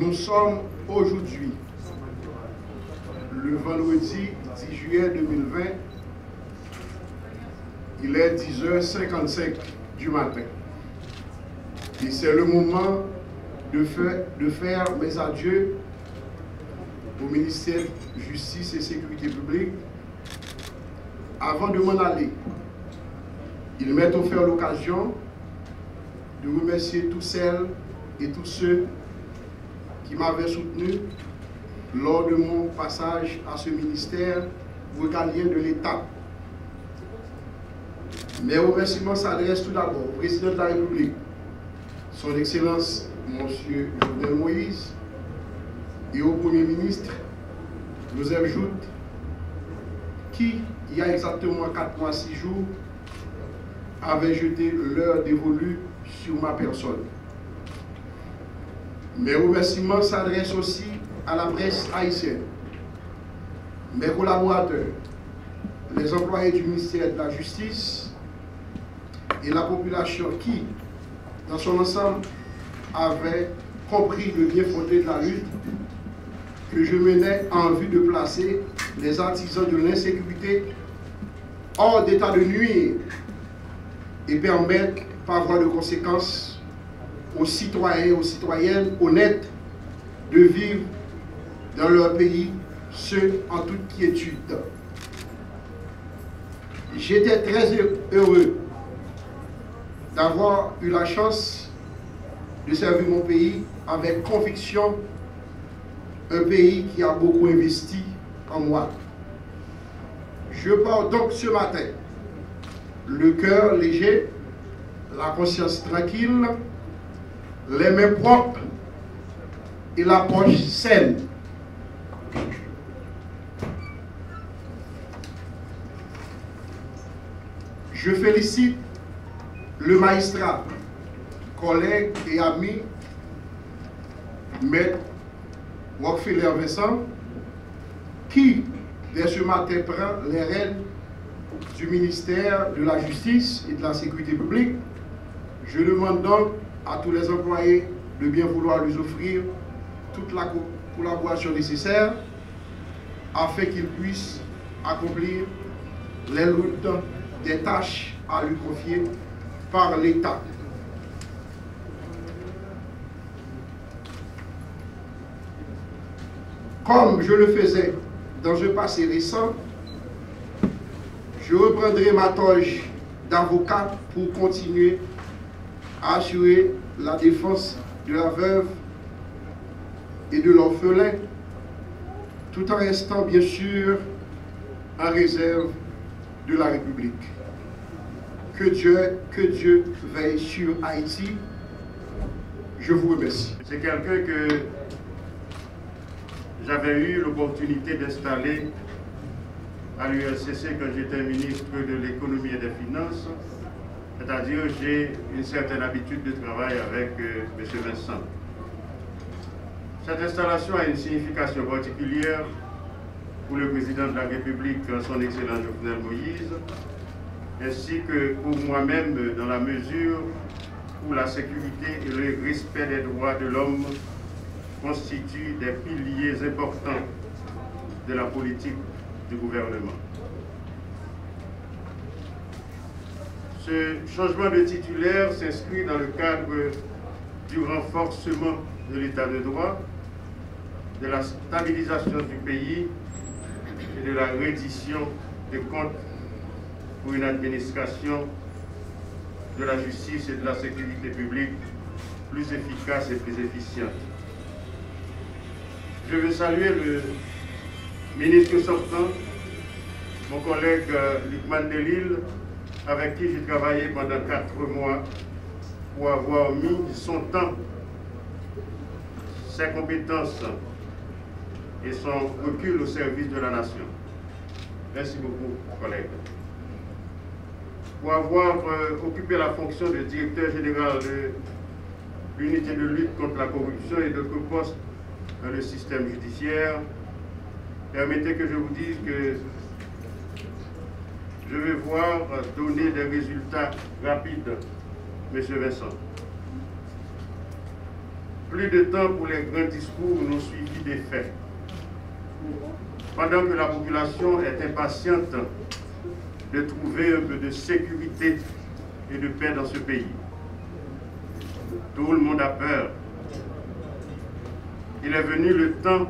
Nous sommes aujourd'hui, le vendredi 10 juillet 2020, il est 10h55 du matin. Et c'est le moment de faire mes adieux au ministère de Justice et Sécurité publique. Avant de m'en aller, il m'est offert l'occasion de remercier toutes celles et tous ceux qui m'avaient soutenu lors de mon passage à ce ministère régalien de l'État. Mes remerciements s'adressent tout d'abord au président de la République, son Excellence M. Jovenel Moïse, et au Premier ministre, Joseph Jout, qui, il y a exactement 4 mois, 6 jours, avait jeté l'heure dévolue sur ma personne. Mes remerciements s'adressent aussi à la presse haïtienne, mes collaborateurs, les employés du ministère de la Justice et la population qui, dans son ensemble, avait compris le bien fondé de la lutte que je menais en vue de placer les artisans de l'insécurité hors d'état de nuire et permettre, par voie de conséquence, aux citoyens et aux citoyennes honnêtes de vivre dans leur pays, ce en toute quiétude. J'étais très heureux d'avoir eu la chance de servir mon pays avec conviction, un pays qui a beaucoup investi en moi. Je pars donc ce matin, le cœur léger, la conscience tranquille, les mains propres et la poche saine. Je félicite le magistrat, collègue et ami, Maître Rockefeller Vincent, qui, dès ce matin, prend les rênes du ministère de la Justice et de la Sécurité publique. Je demande donc à tous les employés de bien vouloir lui offrir toute la collaboration nécessaire afin qu'il puisse accomplir les lourdes des tâches à lui confier par l'État. Comme je le faisais dans un passé récent, je reprendrai ma toge d'avocat pour continuer à assurer la défense de la veuve et de l'orphelin, tout en restant bien sûr en réserve de la République. Que Dieu veille sur Haïti. Je vous remercie. C'est quelqu'un que j'avais eu l'opportunité d'installer à l'ULCC quand j'étais ministre de l'économie et des finances. C'est-à-dire j'ai une certaine habitude de travail avec M. Vincent. Cette installation a une signification particulière pour le président de la République, son Excellence Jovenel Moïse, ainsi que pour moi-même dans la mesure où la sécurité et le respect des droits de l'homme constituent des piliers importants de la politique du gouvernement. Ce changement de titulaire s'inscrit dans le cadre du renforcement de l'état de droit, de la stabilisation du pays et de la reddition des comptes pour une administration de la justice et de la sécurité publique plus efficace et plus efficiente. Je veux saluer le ministre sortant, mon collègue Lucman Delille, avec qui j'ai travaillé pendant 4 mois pour avoir mis son temps, ses compétences et son recul au service de la nation. Merci beaucoup, collègues. Pour avoir occupé la fonction de directeur général de l'unité de lutte contre la corruption et d'autres postes dans le système judiciaire, permettez que je vous dise que je vais voir donner des résultats rapides, M. Vincent. Plus de temps pour les grands discours n'ont suivi des faits. Pendant que la population est impatiente de trouver un peu de sécurité et de paix dans ce pays. Tout le monde a peur. Il est venu le temps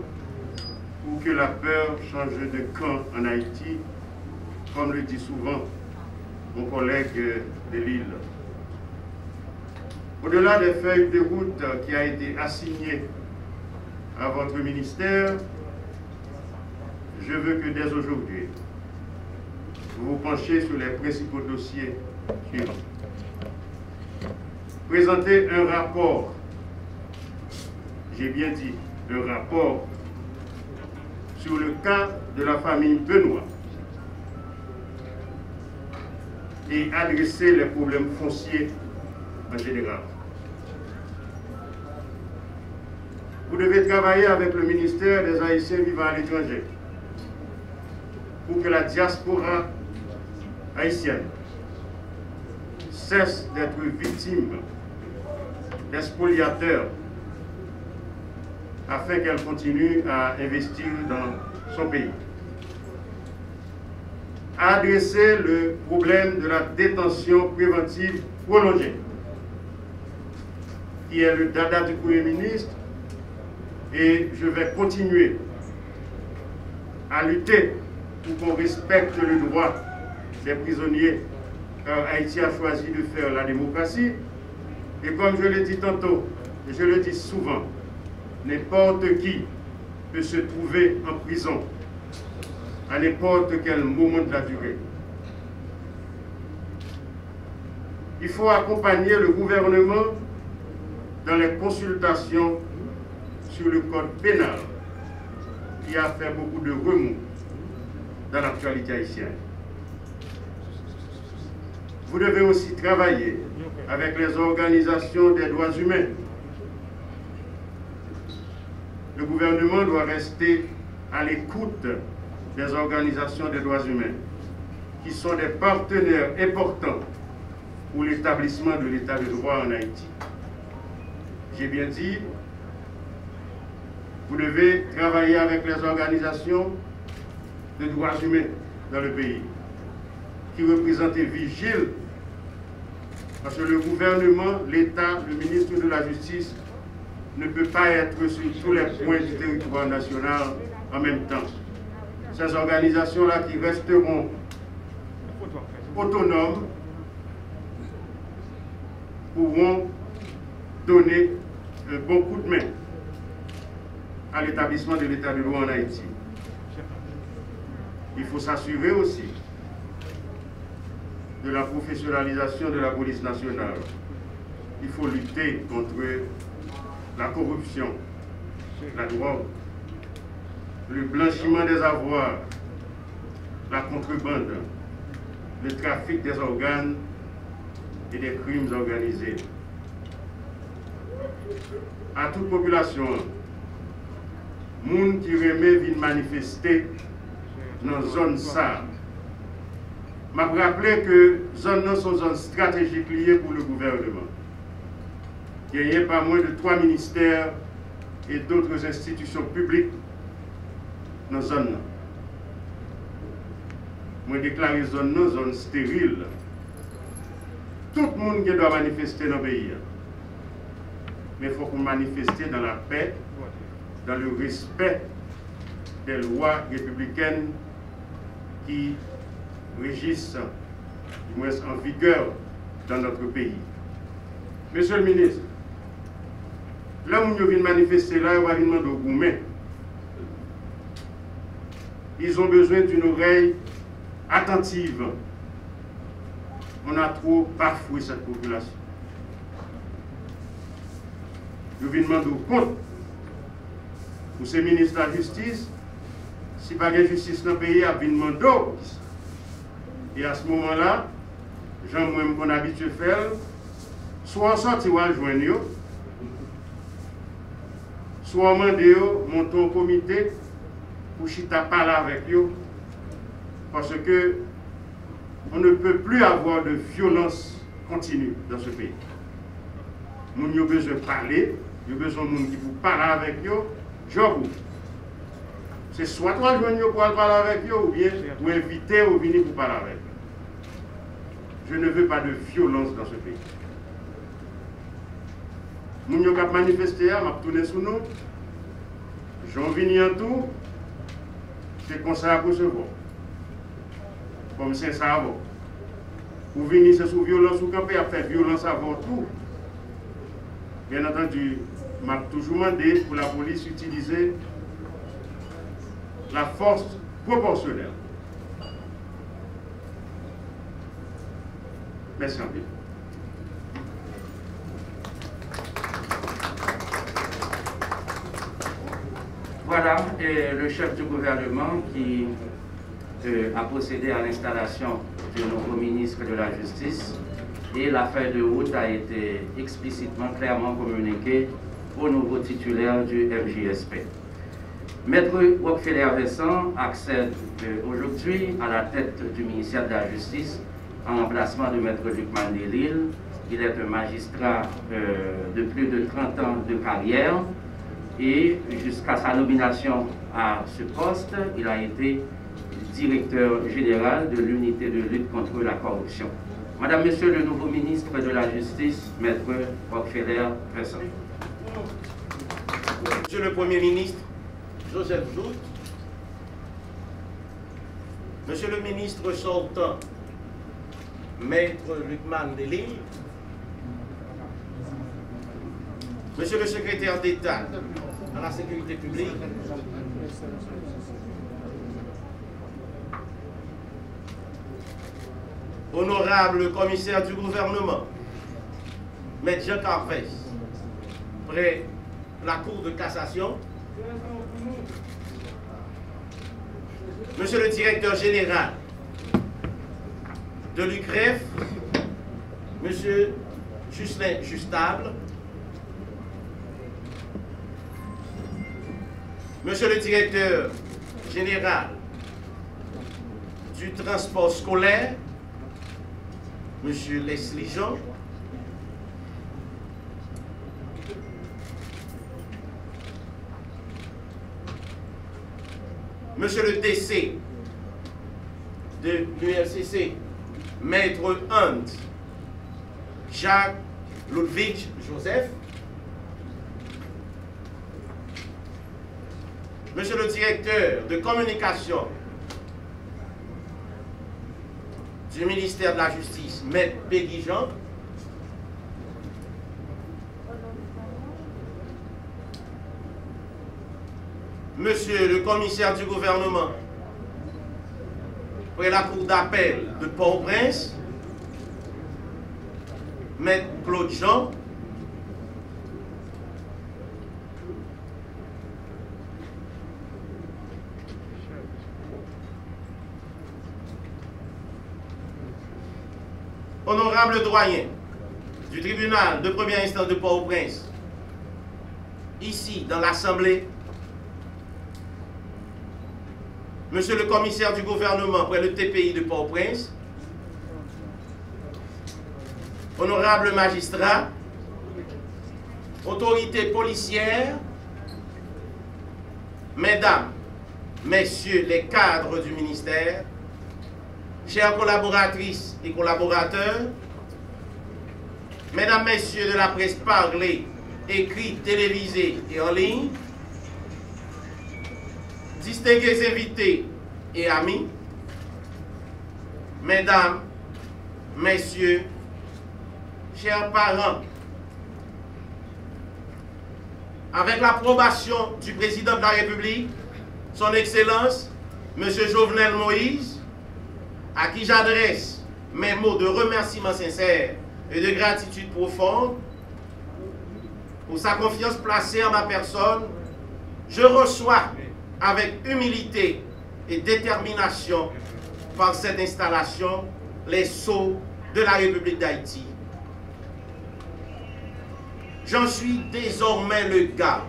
pour que la peur change de camp en Haïti, comme le dit souvent mon collègue de Lille. Au-delà des feuilles de route qui a été assignée à votre ministère, je veux que dès aujourd'hui, vous vous penchiez sur les principaux dossiers suivants. Présenter un rapport, j'ai bien dit, un rapport sur le cas de la famille Benoît et adresser les problèmes fonciers en général. Vous devez travailler avec le ministère des Haïtiens vivant à l'étranger pour que la diaspora haïtienne cesse d'être victime des spoliateurs afin qu'elle continue à investir dans son pays. Adresser le problème de la détention préventive prolongée, qui est le dada du Premier ministre, et je vais continuer à lutter pour qu'on respecte le droit des prisonniers, car Haïti a choisi de faire la démocratie. Et comme je l'ai dit tantôt, et je le dis souvent, n'importe qui peut se trouver en prison à n'importe quel moment de la durée. Il faut accompagner le gouvernement dans les consultations sur le code pénal qui a fait beaucoup de remous dans l'actualité haïtienne. Vous devez aussi travailler avec les organisations des droits humains. Le gouvernement doit rester à l'écoute des organisations des droits humains, qui sont des partenaires importants pour l'établissement de l'état de droit en Haïti. J'ai bien dit, vous devez travailler avec les organisations de droits humains dans le pays, qui représentent et vigilent, parce que le gouvernement, l'État, le ministre de la Justice ne peut pas être sur tous les points du territoire national en même temps. Ces organisations-là qui resteront autonomes pourront donner un bon coup de main à l'établissement de l'état de droit en Haïti. Il faut s'assurer aussi de la professionnalisation de la police nationale. Il faut lutter contre la corruption, la drogue, le blanchiment des avoirs, la contrebande, le trafic des organes et des crimes organisés. À toute population, moun qui remet vient manifester dans la zone ça. Je me rappelle que zone sont zone stratégique liée pour le gouvernement. Il y a pas moins de 3 ministères et d'autres institutions publiques dans la zone. Je déclare la zone stérile. Tout le monde qui doit manifester dans le pays. Mais il faut qu'on manifeste dans la paix, dans le respect des lois républicaines qui régissent, du moins en vigueur, dans notre pays. Monsieur le ministre, là où nous venons manifester, là, on va demander aux Goumets. Ils ont besoin d'une oreille attentive. On a trop bafoué cette population. Nous venons demander au compte pour ces ministres de la justice. Si pas de justice dans le pays, il venir demander. Et à ce moment-là, Jean-Moi, qu'on habitue à faire, soit sorti ou à joindre, soit demander, monter un comité pour chita parler avec eux. Parce que on ne peut plus avoir de violence continue dans ce pays. Nous avons besoin de parler, il y a besoin de monde qui vous parler avec eux, job. C'est soit toi joindre pour parler avec eux, ou bien vous inviter ou venir pour parler avec eux. Je ne veux pas de violence dans ce pays. Nous avons manifesté, je vais tourner sous nous. J'en viens en tout, c'est comme ça pour se voir. Comme c'est ça avant. Vous venez sous violence, vous campez à faire violence avant tout. Bien entendu, je m'a toujours demandé pour la police d'utiliser la force proportionnelle. Merci en pile. Voilà le chef du gouvernement qui a procédé à l'installation du nouveau ministre de la Justice et la feuille de route a été explicitement, clairement communiquée au nouveau titulaire du MJSP. Maître Rockefeller-Vincent accède aujourd'hui à la tête du ministère de la Justice en remplacement de Maître Luc Mandelil. Il est un magistrat de plus de 30 ans de carrière et jusqu'à sa nomination à ce poste, il a été directeur général de l'unité de lutte contre la corruption. Madame, Monsieur le nouveau ministre de la Justice, Maître Rockefeller-Vincent. Monsieur le Premier ministre, Joseph Jout, Monsieur le ministre sortant, Maître Luc Mandelil, Monsieur le secrétaire d'État à la sécurité publique, honorable commissaire du gouvernement, Maître Jean Carvès, près la Cour de cassation, Monsieur le directeur général de l'UCREF, Monsieur Justin Justable, Monsieur le directeur général du transport scolaire, Monsieur Leslie Jean, Monsieur le DC de l'ULCC, Maître Hunt, Jacques Ludwig Joseph, Monsieur le directeur de communication du ministère de la Justice, Maître Peggy Jean, Monsieur le commissaire du gouvernement près la cour d'appel de Port-au-Prince, Maître Claude Jean, honorable doyen du tribunal de première instance de Port-au-Prince, ici dans l'Assemblée, Monsieur le commissaire du gouvernement près le TPI de Port-au-Prince, honorable magistrat, autorités policières, mesdames, messieurs les cadres du ministère, chères collaboratrices et collaborateurs, mesdames, messieurs de la presse parlée, écrite, télévisée et en ligne, distingués invités et amis, mesdames, messieurs, chers parents, avec l'approbation du président de la République, son Excellence, M. Jovenel Moïse, à qui j'adresse mes mots de remerciement sincère et de gratitude profonde pour sa confiance placée en ma personne, je reçois avec humilité et détermination par cette installation les sceaux de la République d'Haïti. J'en suis désormais le garde.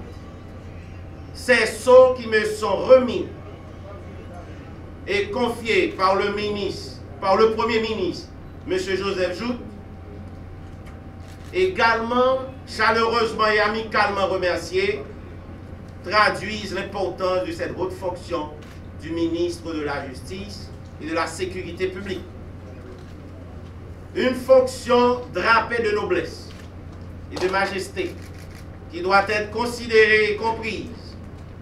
Ces sceaux qui me sont remis et confiés par le Premier ministre, M. Joseph Jout, également chaleureusement et amicalement remerciés, traduisent l'importance de cette haute fonction du ministre de la Justice et de la Sécurité publique. Une fonction drapée de noblesse et de majesté qui doit être considérée et comprise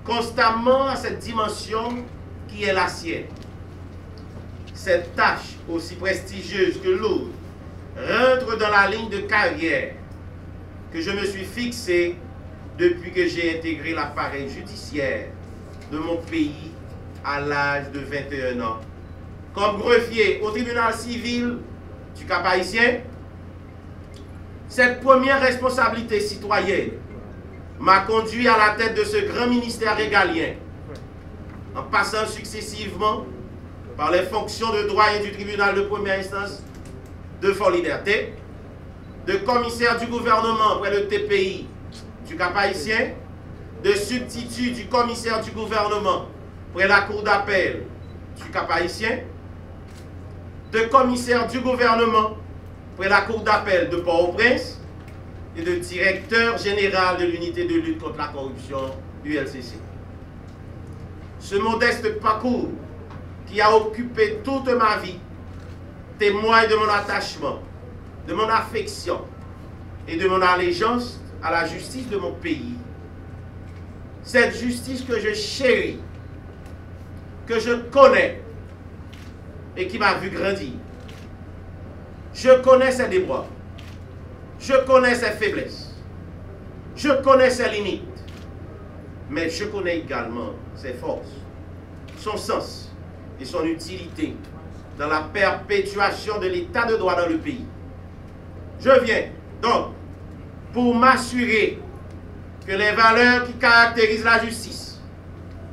constamment à cette dimension qui est la sienne. Cette tâche, aussi prestigieuse que lourde, rentre dans la ligne de carrière que je me suis fixée depuis que j'ai intégré l'appareil judiciaire de mon pays à l'âge de 21 ans. Comme greffier au tribunal civil du Cap-Haïtien, cette première responsabilité citoyenne m'a conduit à la tête de ce grand ministère régalien, en passant successivement par les fonctions de doyen du tribunal de première instance de Fort-Liberté, de commissaire du gouvernement près le TPI du Cap-Haïtien, de substitut du commissaire du gouvernement près la cour d'appel du Cap-Haïtien, de commissaire du gouvernement près la cour d'appel de Port-au-Prince et de directeur général de l'unité de lutte contre la corruption ULCC. Ce modeste parcours qui a occupé toute ma vie témoigne de mon attachement, de mon affection et de mon allégeance à la justice de mon pays. Cette justice que je chéris, que je connais et qui m'a vu grandir. Je connais ses déboires, je connais ses faiblesses, je connais ses limites, mais je connais également ses forces, son sens et son utilité dans la perpétuation de l'état de droit dans le pays. Je viens donc pour m'assurer que les valeurs qui caractérisent la justice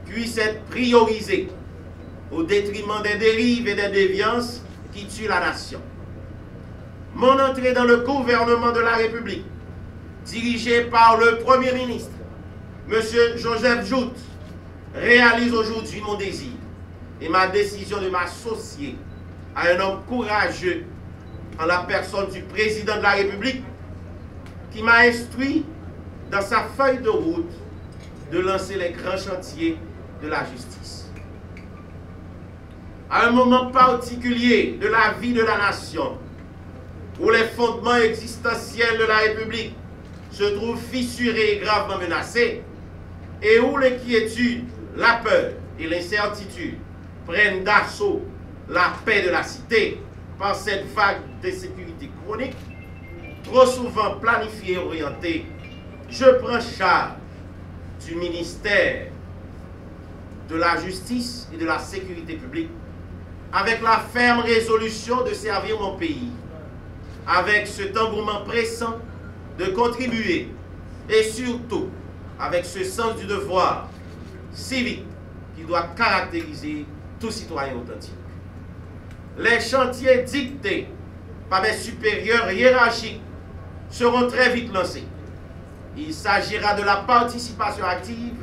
puissent être priorisées au détriment des dérives et des déviances qui tuent la nation. Mon entrée dans le gouvernement de la République, dirigé par le Premier ministre, M. Joseph Jout, réalise aujourd'hui mon désir et ma décision de m'associer à un homme courageux en la personne du président de la République qui m'a instruit dans sa feuille de route de lancer les grands chantiers de la justice. À un moment particulier de la vie de la nation, où les fondements existentiels de la République se trouvent fissurés et gravement menacés, et où l'inquiétude, la peur et l'incertitude prennent d'assaut la paix de la cité par cette vague d'insécurité chronique, trop souvent planifiée et orientée, je prends charge du ministère de la Justice et de la Sécurité publique avec la ferme résolution de servir mon pays, avec cet engouement pressant de contribuer et surtout avec ce sens du devoir civique qui doit caractériser tout citoyen authentique. Les chantiers dictés par mes supérieurs hiérarchiques seront très vite lancés. Il s'agira de la participation active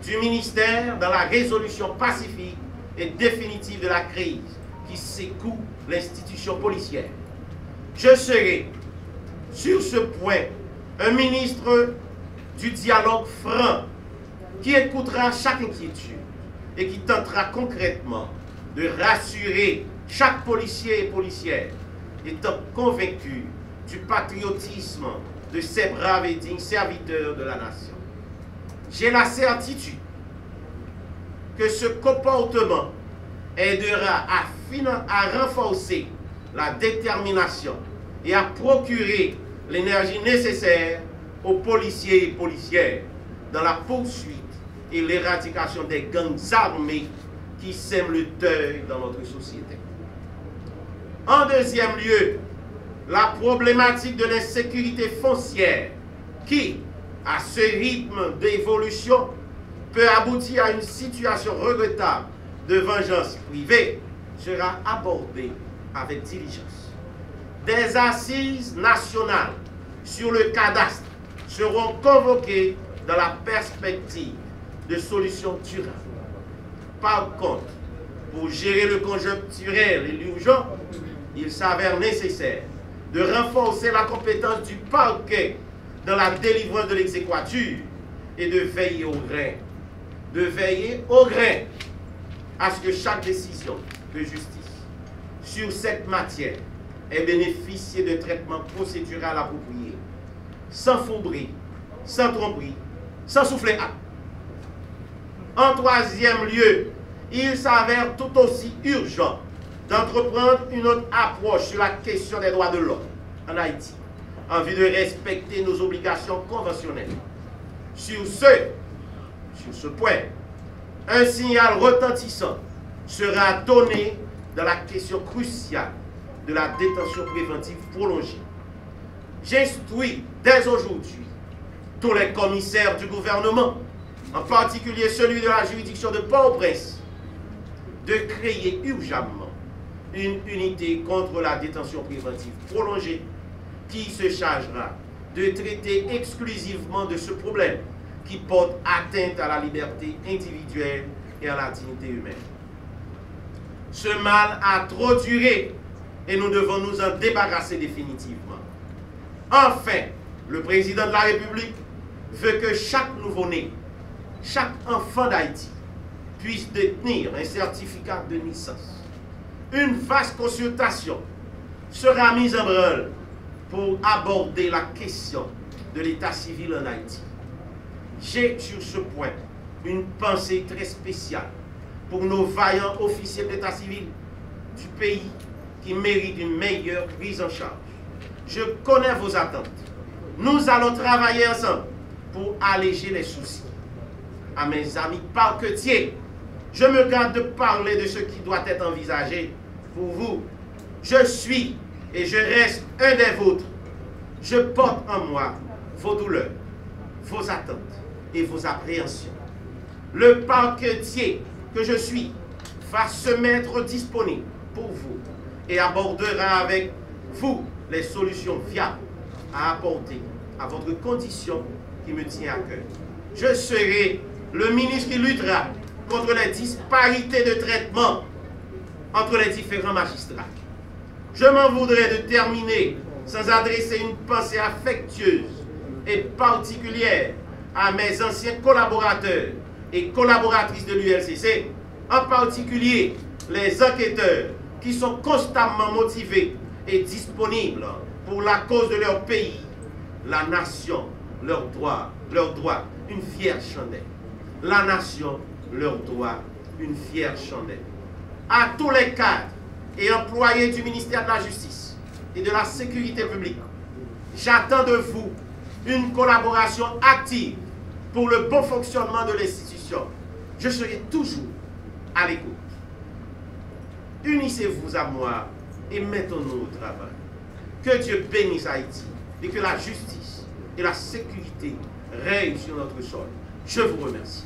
du ministère dans la résolution pacifique et définitive de la crise qui secoue l'institution policière. Je serai, sur ce point, un ministre du dialogue franc qui écoutera chaque inquiétude et qui tentera concrètement de rassurer chaque policier et policière, étant convaincu du patriotisme de ces braves et dignes serviteurs de la nation. J'ai la certitude que ce comportement aidera à renforcer la détermination et à procurer l'énergie nécessaire aux policiers et policières dans la poursuite et l'éradication des gangs armés qui sèment le deuil dans notre société. En deuxième lieu, la problématique de l'insécurité foncière qui, à ce rythme d'évolution, peut aboutir à une situation regrettable de vengeance privée, sera abordée avec diligence. Des assises nationales sur le cadastre seront convoquées dans la perspective de solutions durables. Par contre, pour gérer le conjoncturel et l'urgent, il s'avère nécessaire de renforcer la compétence du parquet dans la délivrance de l'exéquatur et de veiller au grain à ce que chaque décision de justice sur cette matière ait bénéficié de traitement procédural approprié, sans fourberie, sans tromperie, sans souffler acte. En troisième lieu, il s'avère tout aussi urgent d'entreprendre une autre approche sur la question des droits de l'homme en Haïti, en vue de respecter nos obligations conventionnelles. Sur ce point, un signal retentissant sera donné dans la question cruciale de la détention préventive prolongée. J'instruis dès aujourd'hui tous les commissaires du gouvernement, en particulier celui de la juridiction de Port-au-Prince, de créer urgemment une unité contre la détention préventive prolongée qui se chargera de traiter exclusivement de ce problème qui porte atteinte à la liberté individuelle et à la dignité humaine. Ce mal a trop duré et nous devons nous en débarrasser définitivement. Enfin, le président de la République veut que chaque nouveau-né, chaque enfant d'Haïti puisse détenir un certificat de naissance. Une vaste consultation sera mise en branle pour aborder la question de l'état civil en Haïti. J'ai sur ce point une pensée très spéciale pour nos vaillants officiers d'état civil du pays qui méritent une meilleure prise en charge. Je connais vos attentes. Nous allons travailler ensemble pour alléger les soucis. À mes amis parquetiers, je me garde de parler de ce qui doit être envisagé pour vous. Je suis et je reste un des vôtres. Je porte en moi vos douleurs, vos attentes et vos appréhensions. Le parquetier que je suis va se mettre disponible pour vous et abordera avec vous les solutions viables à apporter à votre condition qui me tient à cœur. Je serai le ministre qui luttera contre les disparités de traitement entre les différents magistrats. Je m'en voudrais de terminer sans adresser une pensée affectueuse et particulière à mes anciens collaborateurs et collaboratrices de l'ULCC, en particulier les enquêteurs qui sont constamment motivés et disponibles pour la cause de leur pays, la nation, leurs droits, une fière chandelle. La nation, leur doit une fière chandelle. À tous les cadres et employés du ministère de la Justice et de la Sécurité publique, j'attends de vous une collaboration active pour le bon fonctionnement de l'institution. Je serai toujours à l'écoute. Unissez-vous à moi et mettons-nous au travail. Que Dieu bénisse Haïti et que la justice et la sécurité règnent sur notre sol. Je vous remercie.